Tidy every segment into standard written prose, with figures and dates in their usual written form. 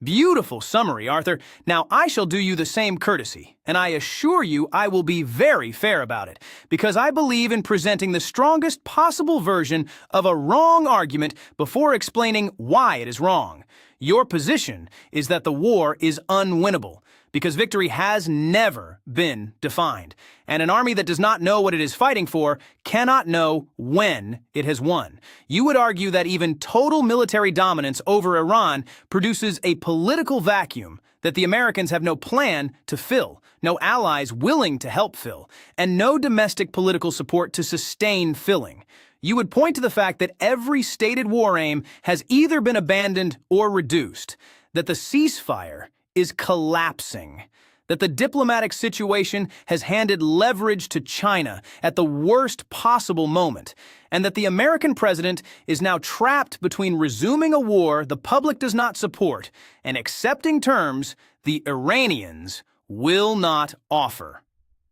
Beautiful summary, Arthur. Now I shall do you the same courtesy, and I assure you I will be very fair about it, because I believe in presenting the strongest possible version of a wrong argument before explaining why it is wrong. Your position is that the war is unwinnable, because victory has never been defined, and an army that does not know what it is fighting for cannot know when it has won. You would argue that even total military dominance over Iran produces a political vacuum that the Americans have no plan to fill, no allies willing to help fill, and no domestic political support to sustain filling. You would point to the fact that every stated war aim has either been abandoned or reduced, that the ceasefire is collapsing, that the diplomatic situation has handed leverage to China at the worst possible moment, and that the American president is now trapped between resuming a war the public does not support and accepting terms the Iranians will not offer.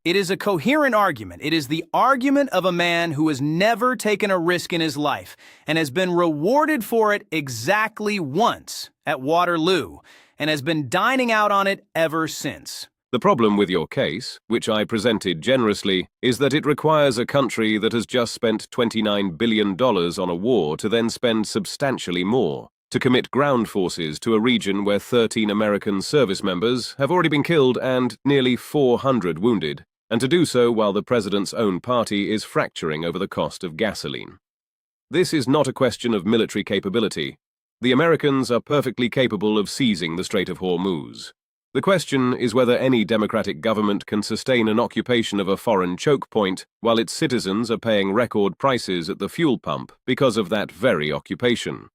It is a coherent argument. It is the argument of a man who has never taken a risk in his life and has been rewarded for it exactly once at Waterloo, and has been dining out on it ever since. The problem with your case, which I presented generously, is that it requires a country that has just spent $29 billion on a war to then spend substantially more, to commit ground forces to a region where 13 American service members have already been killed and nearly 400 wounded, and to do so while the president's own party is fracturing over the cost of gasoline. This is not a question of military capability. The Americans are perfectly capable of seizing the Strait of Hormuz. The question is whether any democratic government can sustain an occupation of a foreign choke point while its citizens are paying record prices at the fuel pump because of that very occupation.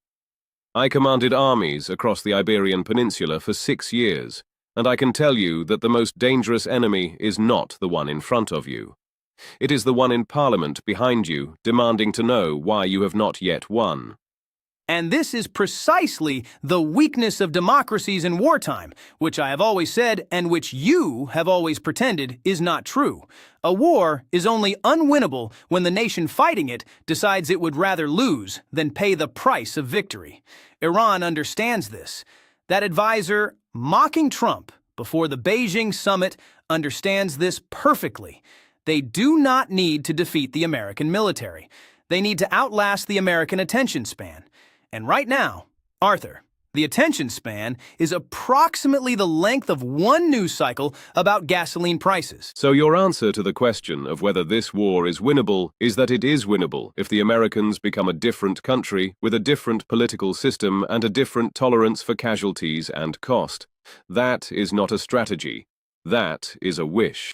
I commanded armies across the Iberian Peninsula for 6 years, and I can tell you that the most dangerous enemy is not the one in front of you. It is the one in Parliament behind you, demanding to know why you have not yet won. And this is precisely the weakness of democracies in wartime, which I have always said and which you have always pretended is not true. A war is only unwinnable when the nation fighting it decides it would rather lose than pay the price of victory. Iran understands this. That advisor mocking Trump before the Beijing summit understands this perfectly. They do not need to defeat the American military. They need to outlast the American attention span. And right now, Arthur, the attention span is approximately the length of one news cycle about gasoline prices. So your answer to the question of whether this war is winnable is that it is winnable if the Americans become a different country with a different political system and a different tolerance for casualties and cost. That is not a strategy. That is a wish.